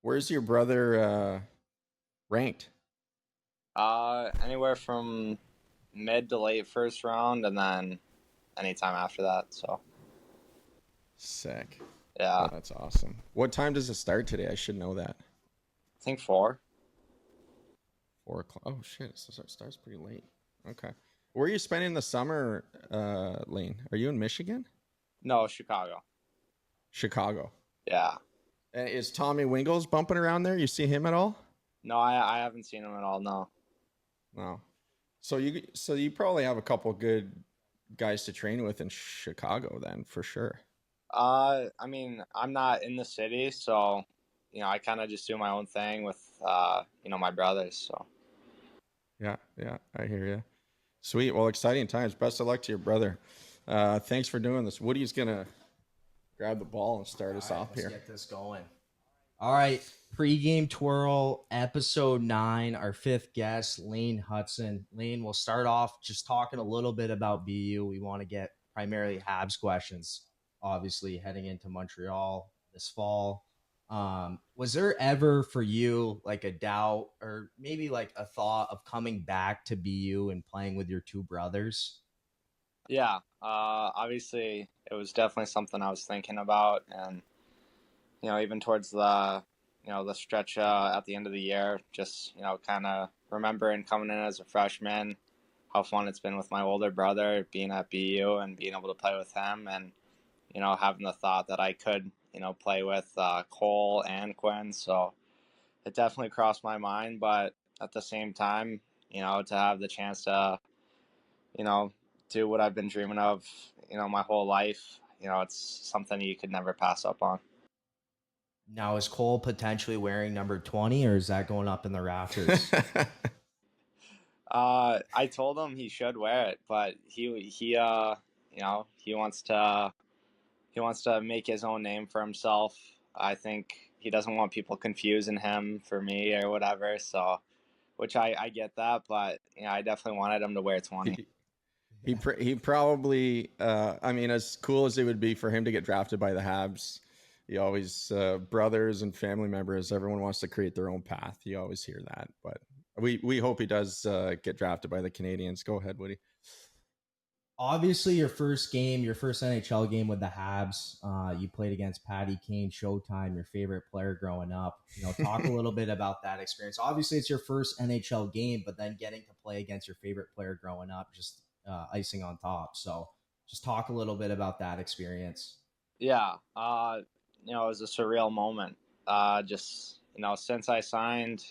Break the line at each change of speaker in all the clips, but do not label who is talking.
Where's your brother ranked?
Anywhere from mid to late first round, and then anytime after that. So
Sick.
yeah,
Oh, that's awesome. What time does it start today? I should know that.
I think four.
4 o'clock. Oh shit! It starts pretty late. Okay. Where are you spending the summer, Lane? Are you in Michigan?
No, Chicago.
Chicago.
Yeah.
And is Tommy Wingles bumping around there? You see him at all?
No, I haven't seen him at all. No.
No. So you probably have a couple good guys to train with in Chicago then for sure.
I mean, I'm not in the city, so I kind of just do my own thing with my brothers. So
Yeah, yeah, I hear you. Sweet. Well, exciting times. Best of luck to your brother. Thanks for doing this. Woody's gonna grab the ball and start us off
Let's
here.
get this going. All right, pregame twirl, episode 9. Our fifth guest, Lane Hutson. Lane, we'll start off just talking a little bit about BU. We want to get primarily Habs questions, obviously heading into Montreal this fall. Was there ever for you like a doubt or maybe like a thought of coming back to BU and playing with your two brothers?
yeah, obviously it was definitely something I was thinking about, and even towards the stretch at the end of the year, just kind of remembering coming in as a freshman, how fun it's been with my older brother, being at BU and being able to play with him, and having the thought that I could play with Cole and Quinn. So it definitely crossed my mind, but at the same time, to have the chance to you know do what I've been dreaming of my whole life, it's something you could never pass up on.
Now, is Cole potentially wearing number 20 or is that going up in the rafters?
I told him he should wear it, but he wants to make his own name for himself. I think he doesn't want people confusing him for me or whatever. So, which I get that, but I definitely wanted him to wear 20.
He probably I mean, as cool as it would be for him to get drafted by the Habs, you always brothers and family members, everyone wants to create their own path. You always hear that, but we hope he does get drafted by the Canadians. Go ahead, Woody.
Obviously, your first NHL game with the Habs, you played against Patty Kane, Showtime, your favorite player growing up. Talk a little bit about that experience. Obviously, it's your first NHL game, but then getting to play against your favorite player growing up, just icing on top. So just talk a little bit about that experience.
Yeah, it was a surreal moment. Just since I signed,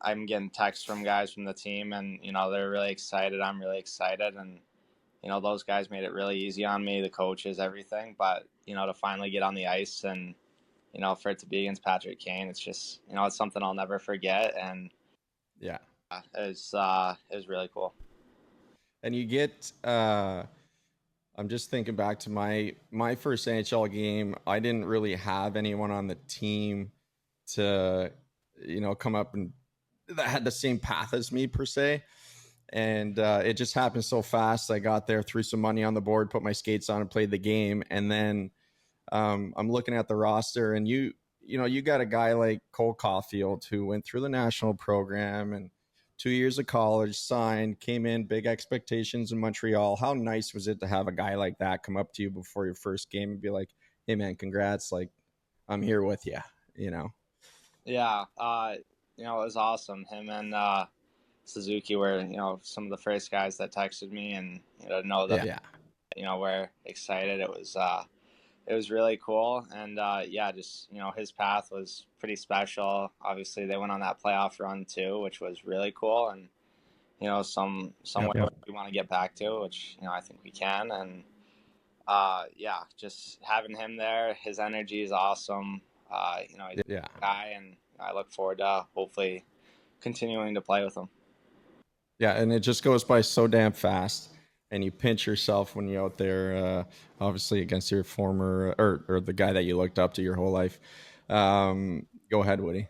I'm getting texts from guys from the team, and they're really excited. I'm really excited, and those guys made it really easy on me, the coaches, everything. But to finally get on the ice and for it to be against Patrick Kane, it's just it's something I'll never forget, and
Yeah,
it was really cool.
and you get I'm just thinking back to my first NHL game. I didn't really have anyone on the team to come up and that had the same path as me per se, and it just happened so fast. I got there, threw some money on the board, put my skates on, and played the game. And then I'm looking at the roster, and you got a guy like Cole Caulfield who went through the national program and 2 years of college, signed, came in, big expectations in Montreal. How nice was it to have a guy like that come up to you before your first game and be like, "Hey man, congrats! Like, I'm here with you."
Yeah, it was awesome. Him and Suzuki were some of the first guys that texted me, and know that we're excited. It was really cool, and just his path was pretty special. Obviously, they went on that playoff run too, which was really cool, and somewhere we want to get back to, which I think we can. And just having him there, his energy is awesome. He's a guy, and I look forward to hopefully continuing to play with him.
Yeah, and it just goes by so damn fast, and you pinch yourself when you're out there, obviously against your former or the guy that you looked up to your whole life. Go ahead, Woody.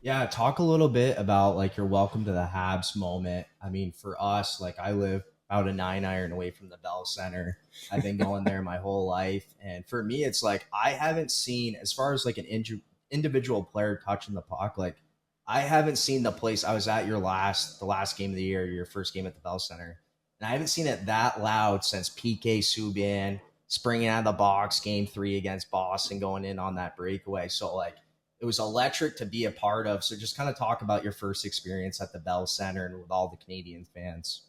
Yeah, talk a little bit about like your welcome to the Habs moment. I mean, for us, like I live about a 9 iron away from the Bell Center. I've been going there my whole life, and for me, it's like I haven't seen, as far as like an individual player touching the puck. Like, I haven't seen the place. I was at the last game of the year, your first game at the Bell Center, and I haven't seen it that loud since PK Subban springing out of the box game 3 against Boston, going in on that breakaway. So like, it was electric to be a part of. So just kind of talk about your first experience at the Bell Center and with all the Canadian fans.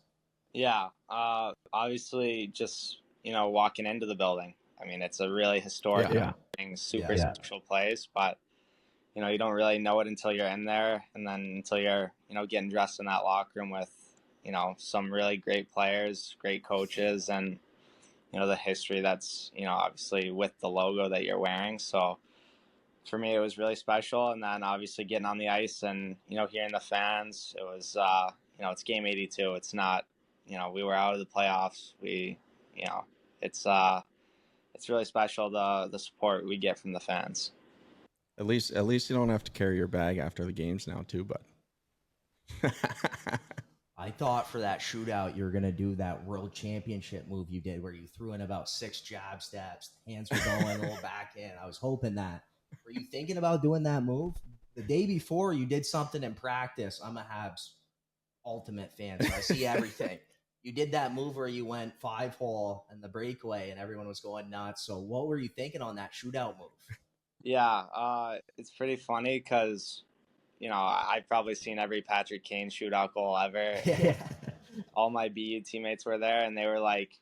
Yeah, obviously, just walking into the building. I mean, it's a really historic thing, super special place, but you don't really know it until you're in there, and then until you're getting dressed in that locker room with some really great players, great coaches, and the history that's obviously with the logo that you're wearing. So for me, it was really special. And then obviously getting on the ice and hearing the fans, it was it's game 82. It's not we were out of the playoffs. We it's really special, the support we get from the fans.
At least you don't have to carry your bag after the games now too, but
I thought for that shootout you were gonna do that World Championship move you did, where you threw in about 6 jab steps, hands were going a little back in. I was hoping that. Were you thinking about doing that move? The day before you did something in practice. I'm a Habs ultimate fan, so I see everything. You did that move where you went 5-hole and the breakaway, and everyone was going nuts. So what were you thinking on that shootout move?
Yeah, it's pretty funny because I've probably seen every Patrick Kane shootout goal ever. All my BU teammates were there, and they were like,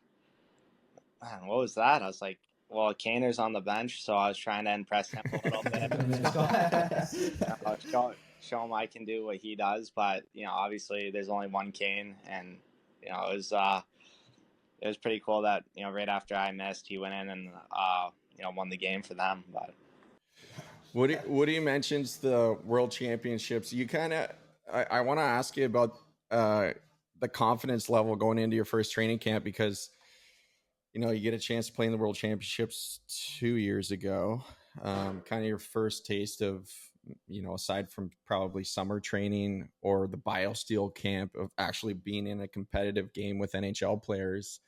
"Man, what was that?" I was like, "Well, Kaner's on the bench, so I was trying to impress him a little bit. Show him I can do what he does." But obviously, there's only one Kane, and it was pretty cool that right after I missed, he went in and won the game for them. But
Woody mentions the World Championships. You kind of, I want to ask you about the confidence level going into your first training camp, because you get a chance to play in the World Championships 2 years ago. Kind of your first taste of, aside from probably summer training or the BioSteel camp, of actually being in a competitive game with NHL players.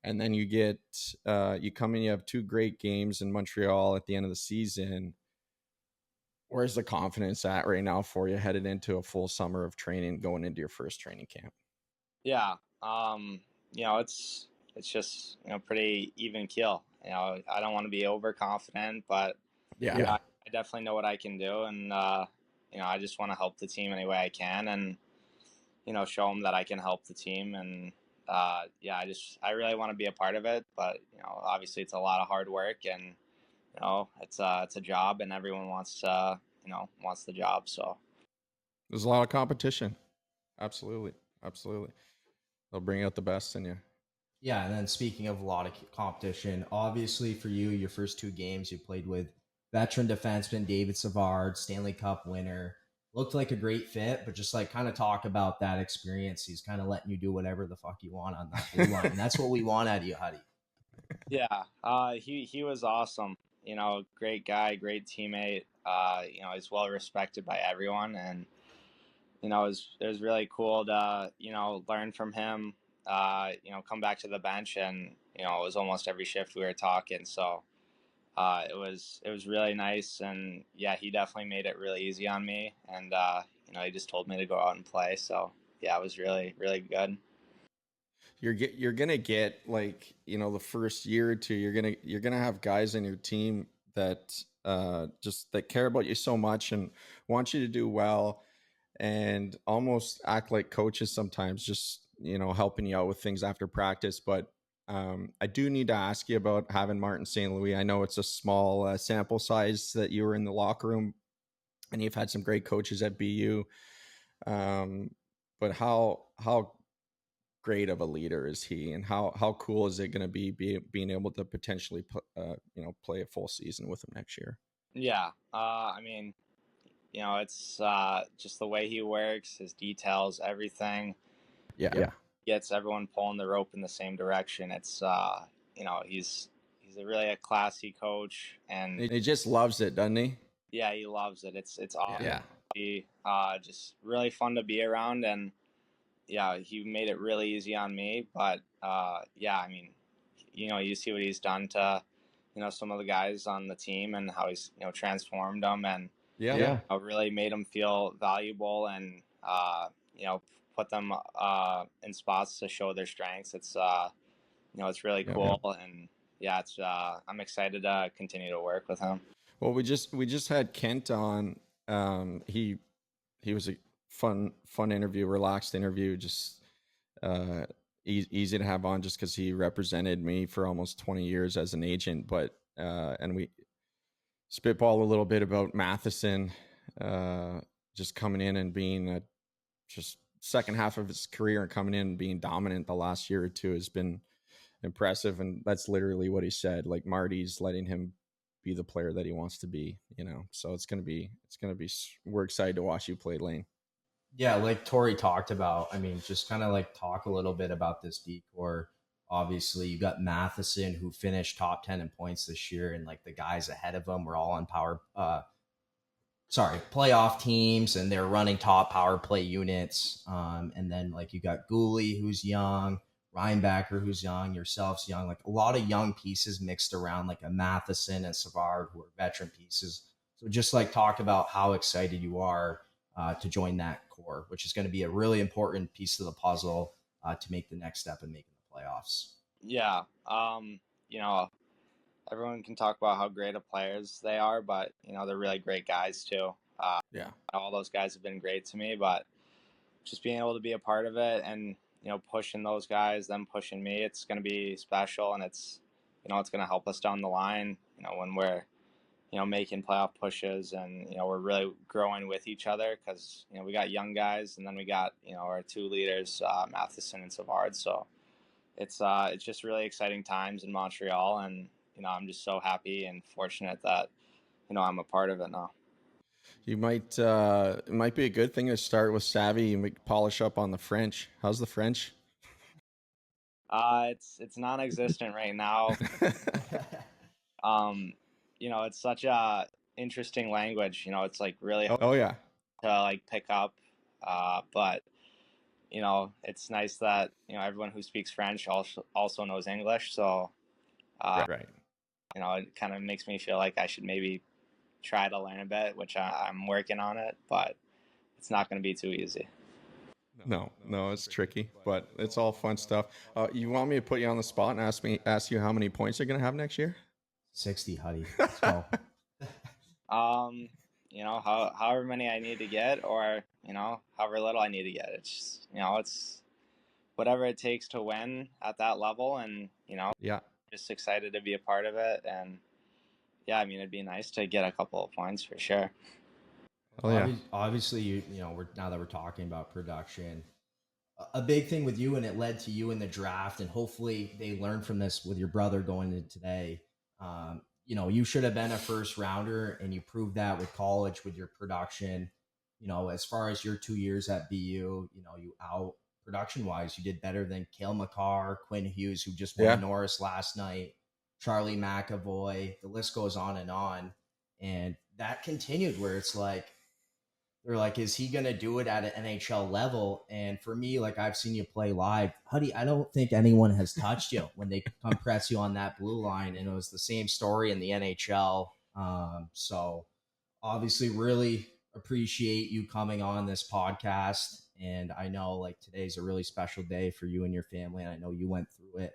And then you come in, you have 2 great games in Montreal at the end of the season. Where's the confidence at right now for you headed into a full summer of training, going into your first training camp?
Yeah, it's just pretty even keel. I don't want to be overconfident, but I definitely know what I can do, and I just want to help the team any way I can, and show them that I can help the team, and I really want to be a part of it. But obviously it's a lot of hard work, and it's a job, and everyone wants the job. So
there's a lot of competition. Absolutely. They'll bring out the best in you.
Yeah, and then speaking of a lot of competition, obviously for you, your first 2 games you played with veteran defenseman David Savard, Stanley Cup winner. Looked like a great fit, but just like kind of talk about that experience. He's kind of letting you do whatever the fuck you want on that blue line. And that's what we want out of you, Huddy.
Yeah, he was awesome. Great guy, great teammate. He's well respected by everyone, and it was really cool to learn from him. Come back to the bench, and it was almost every shift we were talking. So it was really nice, and yeah, he definitely made it really easy on me, and he just told me to go out and play. So yeah, it was really good.
You're gonna get, like, the first year or two, you're gonna have guys in your team that that care about you so much and want you to do well, and almost act like coaches sometimes, just helping you out with things after practice. But I do need to ask you about having Martin St. Louis. I know it's a small sample size that you were in the locker room, and you've had some great coaches at BU. But how great of a leader is he, and how cool is it going to be being able to potentially play a full season with him next year?
Yeah, I mean, it's just the way he works, his details, everything.
Yeah.
Gets everyone pulling the rope in the same direction. It's he's a classy coach, and
he just loves it, doesn't he?
Yeah, he loves it. It's awesome.
Yeah.
Just really fun to be around, and yeah, he made it really easy on me. But I mean, you see what he's done to some of the guys on the team and how he's transformed them and
Yeah.
really made them feel valuable and put them in spots to show their strengths. It's really cool and it's I'm excited to continue to work with him.
Well, we just had Kent on. He was a fun interview, relaxed interview, just easy to have on just because he represented me for almost 20 years as an agent. But and we spitball a little bit about Matheson just coming in and being just second half of his career and coming in and being dominant the last year or two has been impressive. And that's literally what he said. Like, Marty's letting him be the player that he wants to be, so it's going to be, we're excited to watch you play, Lane.
Yeah, like Torrey talked about, I mean, just kind of like talk a little bit about this decor. Obviously, you got Matheson, who finished top 10 in points this year, and like the guys ahead of him were all on playoff teams, and they're running top power play units. And then like you got Gooley, who's young, Reinbacker, who's young, yourself's young, like a lot of young pieces mixed around, like a Matheson and Savard, who are veteran pieces. So just like talk about how excited you are to join that core, which is going to be a really important piece of the puzzle to make the next step in making the playoffs.
Yeah. Everyone can talk about how great of players they are, but they're really great guys too. All those guys have been great to me, but just being able to be a part of it and pushing those guys, them pushing me, it's going to be special, and it's it's going to help us down the line. When we're making playoff pushes, and we're really growing with each other because we got young guys, and then we got our two leaders, Matheson and Savard. So it's just really exciting times in Montreal, and I'm just so happy and fortunate that I'm a part of it now.
You might it might be a good thing to start with Savvy and polish up on the French. How's the French?
It's non-existent right now. It's such a interesting language. It's like really hard to like pick up. But it's nice that everyone who speaks French also knows English. So
right.
It kind of makes me feel like I should maybe try to learn a bit, which I'm working on it, but it's not going to be too easy.
No, it's tricky, but it's all fun stuff. You want me to put you on the spot and ask you how many points you're going to have next year?
60, Huddy. Let's go.
However many I need to get, or however little I need to get. It's just, it's whatever it takes to win at that level, and just excited to be a part of it. And I mean, it'd be nice to get a couple of points for sure.
Oh yeah.
Obviously, now that we're talking about production, a big thing with you, and it led to you in the draft, and hopefully they learned from this with your brother going into today. You should have been a first rounder, and you proved that with college, with your production. As far as your 2 years at BU, you out production wise, you did better than Cale McCarr, Quinn Hughes, who just won Norris last night, Charlie McAvoy. The list goes on, and that continued where it's like, they're like, is he going to do it at an NHL level? And for me, like, I've seen you play live, Huddy, I don't think anyone has touched you when they come press you on that blue line. And it was the same story in the NHL. So obviously really appreciate you coming on this podcast. And I know like today's a really special day for you and your family, and I know you went through it.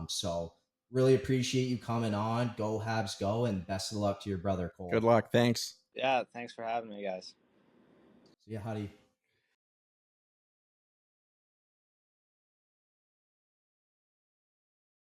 So really appreciate you coming on. Go Habs, go, and best of luck to your brother, Cole.
Good luck. Thanks.
Yeah, thanks for having me, guys.
See ya, Huddy.